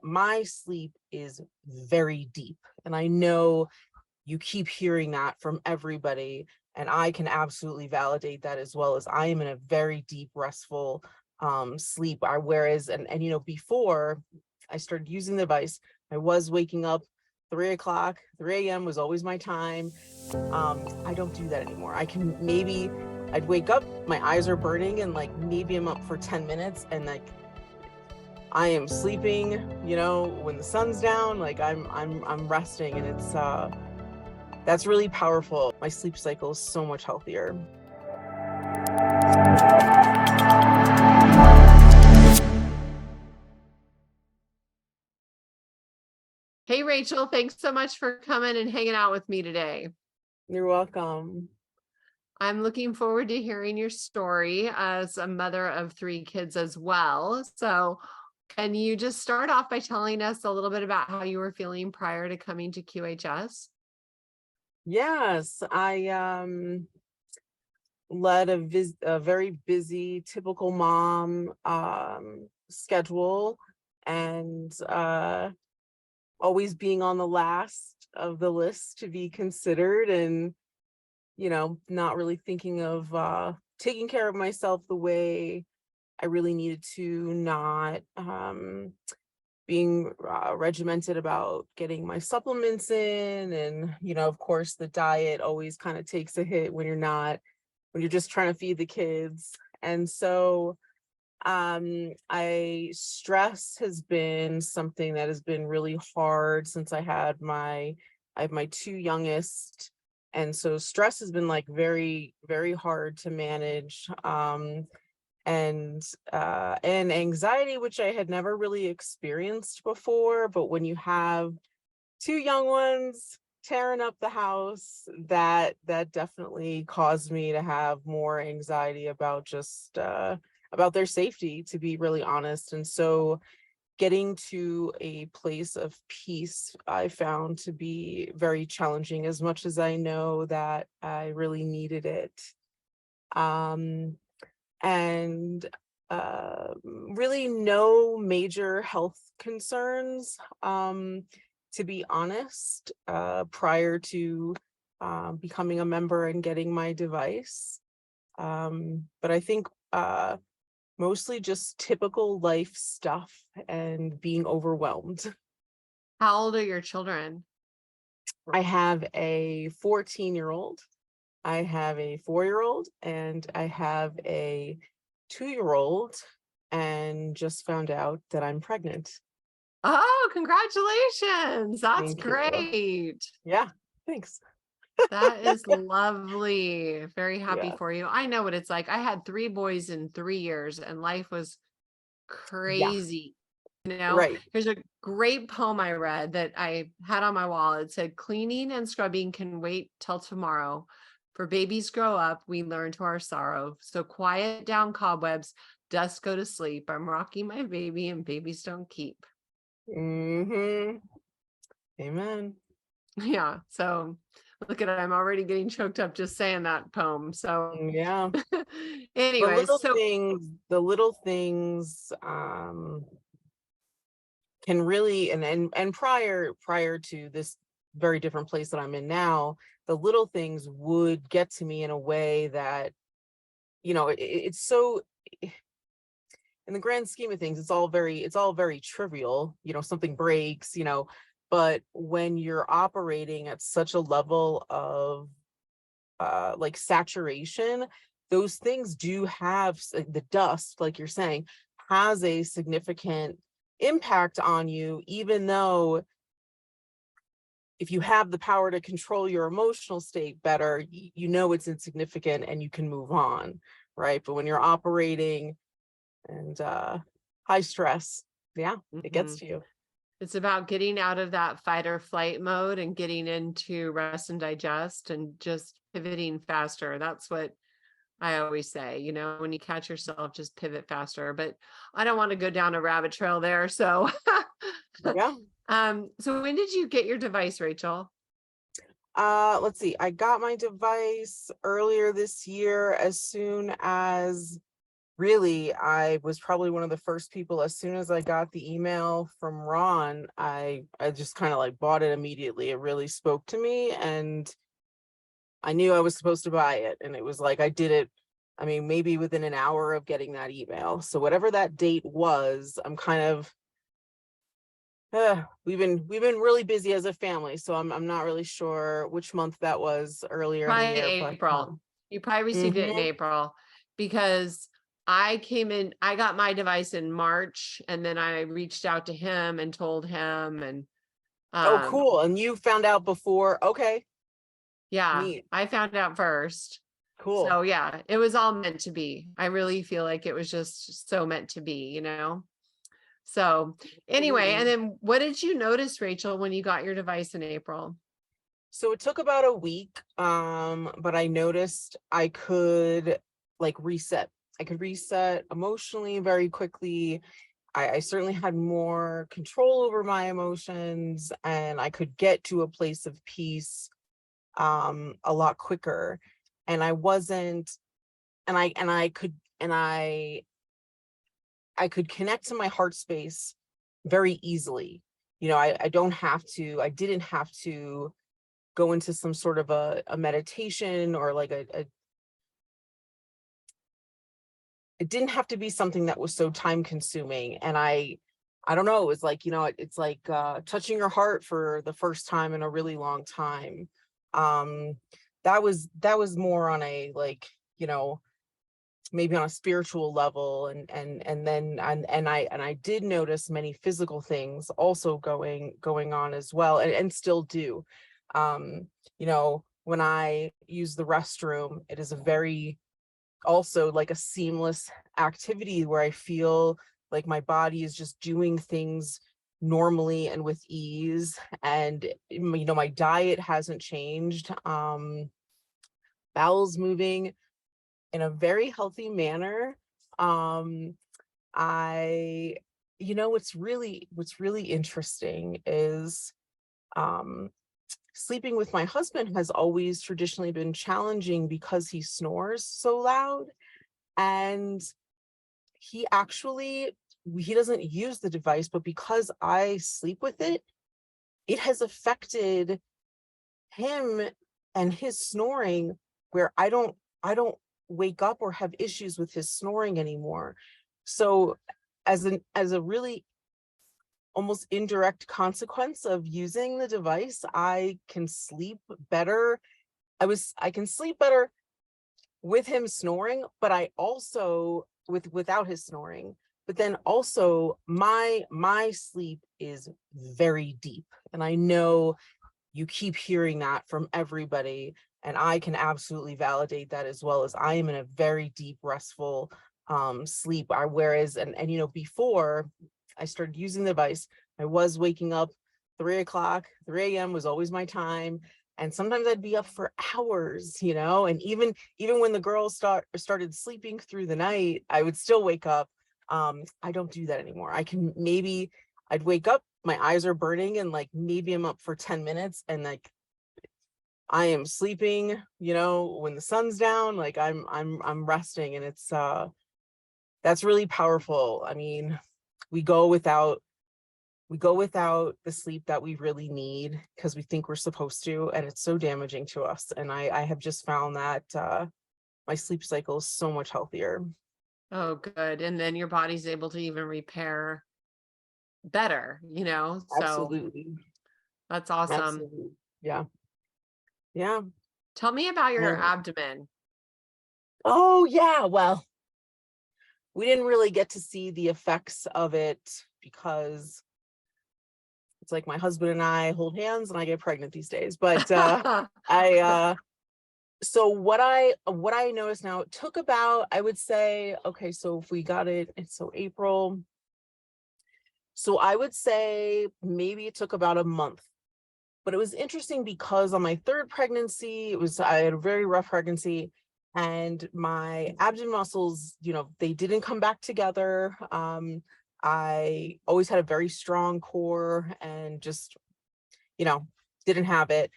my sleep is very deep. And I know you keep hearing that from everybody. And I can absolutely validate that as well, as I am in a very deep, restful sleep. Whereas, before I started using the device, I was waking up 3 o'clock, 3 a.m. was always my time. I don't do that anymore. I'd wake up, my eyes are burning, and like maybe I'm up for 10 minutes and like I am sleeping, when the sun's down, like I'm resting, and it's that's really powerful. My sleep cycle is so much healthier. Hey, Rachel, thanks so much for coming and hanging out with me today. You're welcome. I'm looking forward to hearing your story as a mother of 3 kids as well. So can you just start off by telling us a little bit about how you were feeling prior to coming to QHS? Yes, I led a very busy, typical mom schedule, and always being on the last of the list to be considered, and not really thinking of taking care of myself the way I really needed to, not being regimented about getting my supplements in. And of course the diet always kind of takes a hit when you're just trying to feed the kids. And so stress has been something that has been really hard since I have my 2 youngest. And so stress has been like very, very hard to manage. And anxiety, which I had never really experienced before. But when you have 2 young ones tearing up the house, that definitely caused me to have more anxiety about just about their safety, to be really honest. And so getting to a place of peace, I found to be very challenging, as much as I know that I really needed it. And really no major health concerns, to be honest, prior to becoming a member and getting my device. But I think mostly just typical life stuff and being overwhelmed. How old are your children? I have a 14-year-old, I have a 4-year-old, and I have a 2-year-old, and just found out that I'm pregnant. Oh, congratulations. That's Thank you. great. Yeah, thanks. That is lovely. Very happy Yeah, for you. I know what it's like. I had 3 boys in 3 years and life was yeah, crazy. right. There's a great poem I read that I had on my wall. It said, "Cleaning and scrubbing can wait till tomorrow. For babies grow up, we learn to our sorrow. So quiet down cobwebs, dust go to sleep. I'm rocking my baby and babies don't keep." Mm-hmm. Amen. Yeah. So look at it. I'm already getting choked up just saying that poem. So Yeah. anyways, so The little things can really, and prior to this very different place that I'm in now, the little things would get to me in a way that, it's so, in the grand scheme of things, it's all very trivial. Something breaks, but when you're operating at such a level of like saturation, those things do have the dust, like you're saying, has a significant impact on you, even though if you have the power to control your emotional state better, it's insignificant and you can move on, right? But when you're operating and high stress, yeah, it gets to you. it's about getting out of that fight or flight mode and getting into rest and digest and just pivoting faster. That's what I always say, when you catch yourself, just pivot faster. But I don't want to go down a rabbit trail there. So, Yeah. so when did you get your device, Rachel? Let's see. I got my device earlier this year, as soon as really, I was probably one of the first people. As soon as I got the email from Ron, I just kind of like bought it immediately. It really spoke to me, and I knew I was supposed to buy it. And it was like I did it, I mean, maybe within an hour of getting that email. So whatever that date was, I'm kind of we've been really busy as a family, so I'm not really sure which month that was earlier in the Probably year, but April. You probably received it in mhm. April because I got my device in March and then I reached out to him and told him and Oh, um cool. And you found out before. Okay, yeah, neat. I found out first. Cool. So yeah, it was all meant to be. I really feel like it was just so meant to be, you know? So anyway, and Absolutely. then what did you notice, Rachel, when you got your device in April? So it took about a week, but I noticed I could like reset. I could reset emotionally very quickly. I certainly had more control over my emotions, and I could get to a place of peace a lot quicker. And I wasn't, and I could, and I could connect to my heart space very easily. You know, I don't have to, I didn't have to go into some sort of a meditation or like a, it didn't have to be something that was so time consuming. And I don't know, it was like, you know, it's like touching your heart for the first time in a really long time. Um, that was more on a like, you know, maybe on a spiritual level, and then and I did notice many physical things also going on as well, and still do. You know, when I use the restroom, it is a very also like a seamless activity where I feel like my body is just doing things normally and with ease. And you know, my diet hasn't changed. Bowels moving in a very healthy manner. Um, I, you know, what's really interesting is um, sleeping with my husband has always traditionally been challenging because he snores so loud, and he doesn't use the device, but because I sleep with it, it has affected him and his snoring, where I don't wake up or have issues with his snoring anymore. So as a really almost indirect consequence of using the device, I can sleep better. I can sleep better with him snoring, but I also without his snoring. But then also my sleep is very deep. And I know you keep hearing that from everybody, and I can absolutely validate that as well. As I am in a very deep restful sleep. I whereas and you know, before I started using the device, I was waking up 3 o'clock. 3 a.m. was always my time, and sometimes I'd be up for hours, you know. And even when the girls started sleeping through the night, I would still wake up. I don't do that anymore. I can maybe I'd wake up, my eyes are burning, and like maybe I'm up for 10 minutes, and like I am sleeping, you know, when the sun's down, like I'm resting. And it's that's really powerful. I mean, we go without the sleep that we really need because we think we're supposed to, and it's so damaging to us. And I have just found that my sleep cycle is so much healthier. Oh, good. And then your body's able to even repair better, you know? So Absolutely. that's awesome. Absolutely. Yeah. Yeah. Tell me about your Uh, abdomen. oh yeah. Well, we didn't really get to see the effects of it because it's like my husband and I hold hands and I get pregnant these days. But I so what I noticed now, it took about, I would say, okay, so if we got it, it's so April. So I would say maybe it took about a month. But it was interesting because on my third pregnancy, I had a very rough pregnancy, and my abdomen muscles, you know, they didn't come back together. I always had a very strong core and just, you know, didn't have it.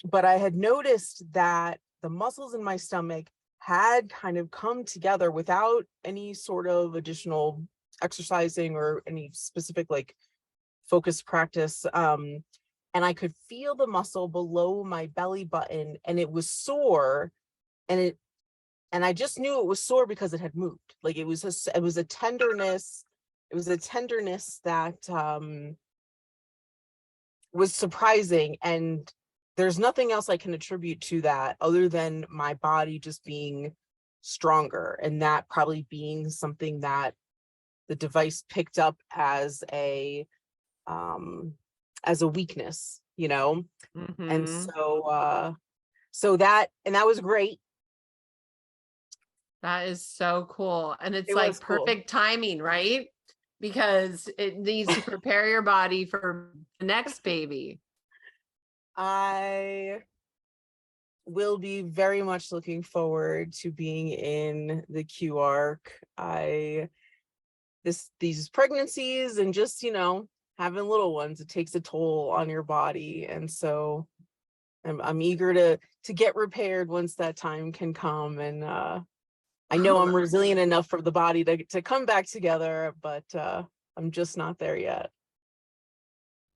But I had noticed that the muscles in my stomach had kind of come together without any sort of additional exercising or any specific like focused practice. And I could feel the muscle below my belly button, and it was sore, and I just knew it was sore because it had moved. Like it was a tenderness. It was a tenderness that was surprising, and there's nothing else I can attribute to that other than my body just being stronger, and that probably being something that the device picked up as a weakness, you know. And Mm-hmm. that was great. That is so cool. And it's It like was cool. perfect timing, right? Because it needs to prepare your body for the next baby. I will be very much looking forward to being in the QARC. These pregnancies and just, having little ones, it takes a toll on your body. And so I'm eager to get repaired once that time can come. And I know I'm resilient enough for the body to come back together, but I'm just not there yet.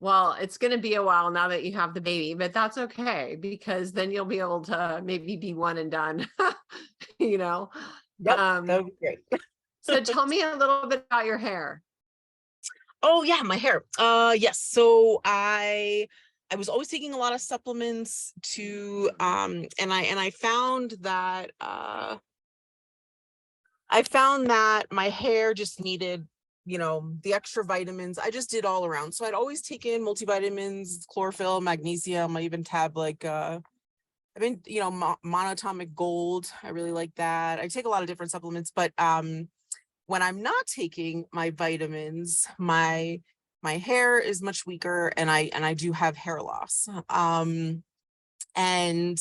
Well, it's going to be a while now that you have the baby, but that's okay because then you'll be able to maybe be one and done, you know? Yep, that would be great. So tell me a little bit about your hair. Oh yeah, my hair. Yes. So I was always taking a lot of supplements to and I found that my hair just needed, the extra vitamins. I just did all around. So I'd always taken multivitamins, chlorophyll, magnesium. I even tabbed like I've been, monatomic gold. I really like that. I take a lot of different supplements, but when I'm not taking my vitamins, my hair is much weaker, and I do have hair loss. And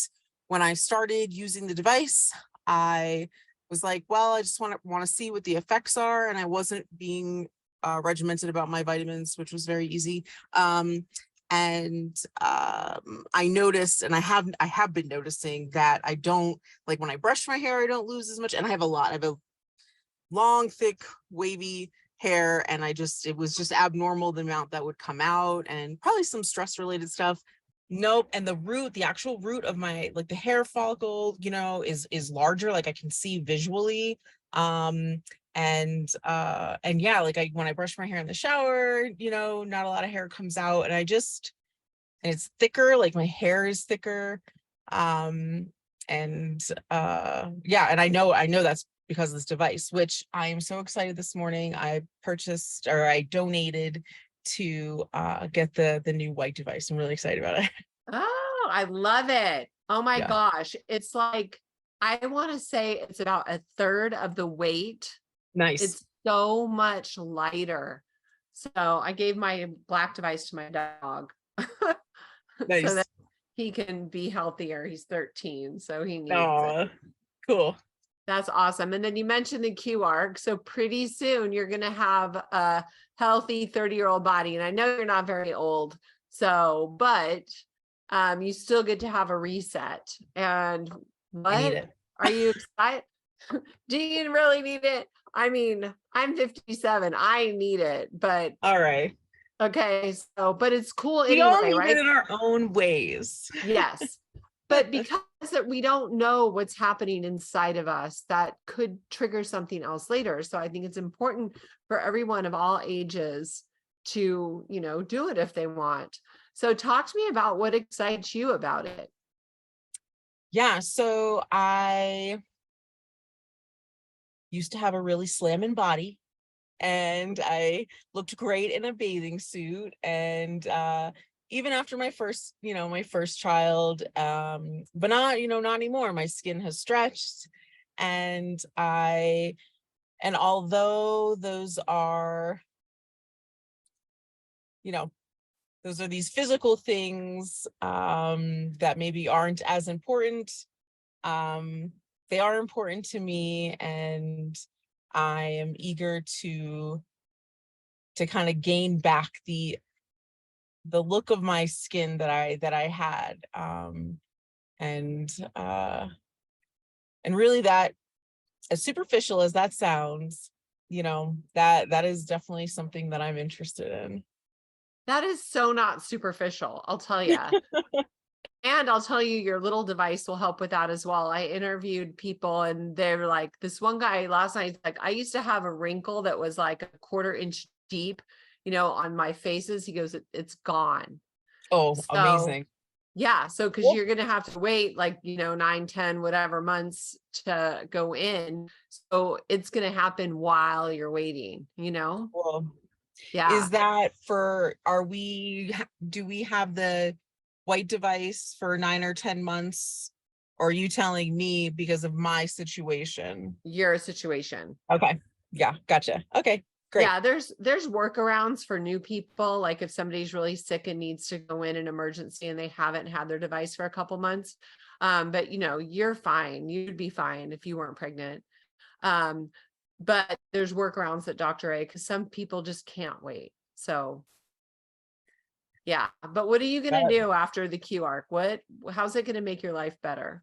when I started using the device, I was like, well, I just want to see what the effects are, and I wasn't being regimented about my vitamins, which was very easy. And I noticed, and I have been noticing that I don't, like when I brush my hair, I don't lose as much, and I have a long, thick, wavy hair, and it was just abnormal the amount that would come out, and probably some stress related stuff. Nope. And the actual root of my, like the hair follicle, is larger, like I can see visually. And yeah, like when I brush my hair in the shower, not a lot of hair comes out, and it's thicker, like my hair is thicker. Yeah, and I know that's because of this device, which I am so excited. This morning I donated to get the new white device. I'm really excited about it. Oh, I love it. Oh my Yeah. gosh. It's like, I want to say it's about a third of the weight. Nice. It's so much lighter. So I gave my black device to my dog so that Nice. he can be healthier. He's 13, so he needs it. Oh, cool. That's awesome. And then you mentioned the QARC. So pretty soon you're going to have a healthy 30-year-old body. And I know you're not very old. So, but you still get to have a reset. And I need what it. are you excited? Do you really need it? I mean, I'm 57. I need it, but All right. okay. So, but it's cool We all anyway, need it right? in our own ways. Yes. But because that we don't know what's happening inside of us, that could trigger something else later. So I think it's important for everyone of all ages to, do it if they want. So talk to me about what excites you about it. Yeah, so I used to have a really slamming body, and I looked great in a bathing suit. And even after my first child, but not anymore. My skin has stretched, and although you know, those are these physical things that maybe aren't as important. They are important to me, and I am eager to kind of gain back the look of my skin that I had. And And really, that, as superficial as that sounds, you know, that is definitely something that I'm interested in. That is so not superficial, I'll tell you. And I'll tell you, your little device will help with that as well. I interviewed people and they're like, this one guy last night, like, I used to have a wrinkle that was like a 1/4 inch deep, on my faces. He goes, it's gone. Oh, So amazing. yeah. So, cause Cool. you're going to have to wait like, 9, 10, whatever months to go in. So it's going to happen while you're waiting, Cool. Yeah. Is that for, do we have the white device for 9 or 10 months? Or are you telling me because of my situation? Your situation. Okay. Yeah, gotcha. Okay, great. Yeah, there's workarounds for new people. Like if somebody's really sick and needs to go in an emergency and they haven't had their device for a couple months. But you're fine. You'd be fine if you weren't pregnant. But there's workarounds at Dr. A because some people just can't wait. So yeah. But what are you gonna do after the QR? How's it gonna make your life better?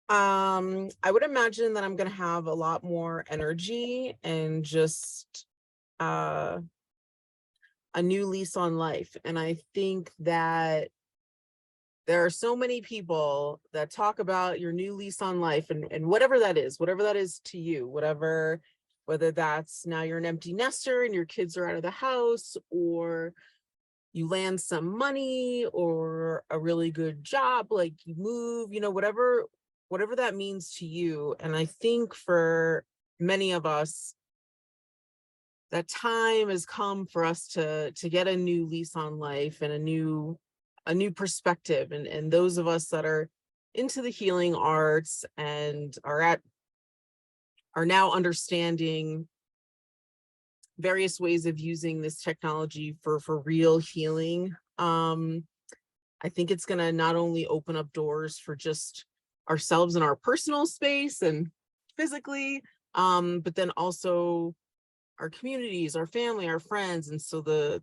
I would imagine that I'm gonna have a lot more energy and just a new lease on life. And I think that there are so many people that talk about your new lease on life and whatever that is to you, whether that's now you're an empty nester and your kids are out of the house, or you land some money or a really good job, like you move, whatever that means to you. And I think for many of us, that time has come for us to get a new lease on life and a new perspective. And those of us that are into the healing arts and are now understanding various ways of using this technology for real healing. I think it's going to not only open up doors for just ourselves in our personal space and physically, but then also our communities, our family, our friends. And so the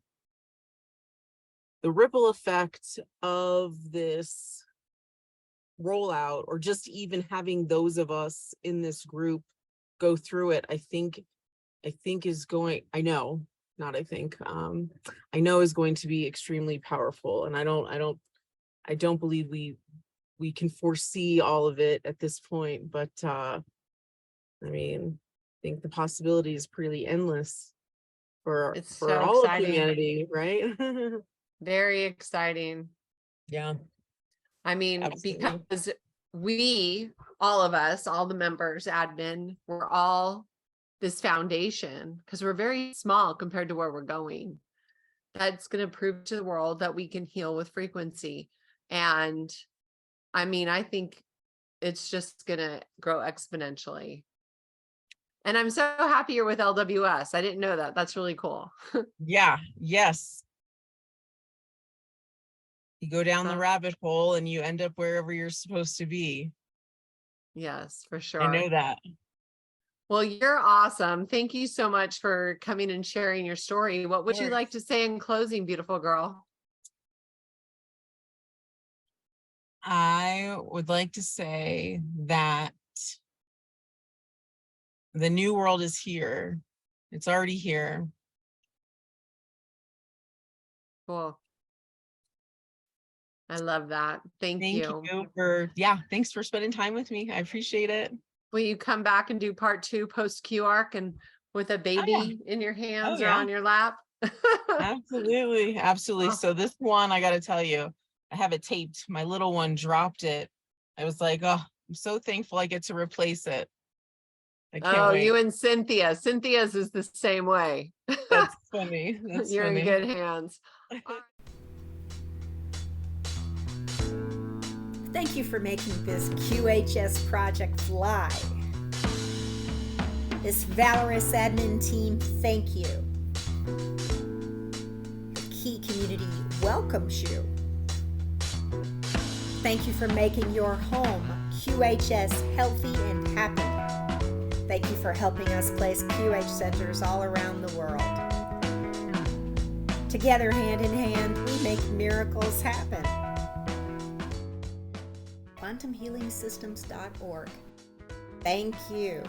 ripple effect of this rollout, or just even having those of us in this group go through it, I know is going to be extremely powerful. And I don't believe we can foresee all of it at this point, but I think the possibility is pretty endless for It's so all of exciting. humanity, right? Very exciting. Yeah. Absolutely. Because all of us, all the members, admin, we're all this foundation because we're very small compared to where we're going. That's going to prove to the world that we can heal with frequency. And I think it's just going to grow exponentially. And I'm so happy you're with LWS. I didn't know that. That's really cool. Yeah. Yes. You go down the rabbit hole and you end up wherever you're supposed to be. Yes, for sure. I know that. Well, you're awesome. Thank you so much for coming and sharing your story. What would you like to say in closing, beautiful girl? I would like to say that the new world is here. It's already here. Cool. I love that. Thank you. Thanks for spending time with me. I appreciate it. Will you come back and do part 2 post QARC and with a baby in your hands or on your lap? Absolutely. Absolutely. So this one, I got to tell you, I have it taped. My little one dropped it. I was like, oh, I'm so thankful I get to replace it. I can't wait. You and Cynthia. Cynthia's is the same way. That's funny. You're funny. In good hands. Thank you for making this QHS project fly. This valorous admin team, thank you. The Key community welcomes you. Thank you for making your home QHS healthy and happy. Thank you for helping us place QH centers all around the world. Together, hand in hand, we make miracles happen. QuantumHealingSystems.org. Thank you.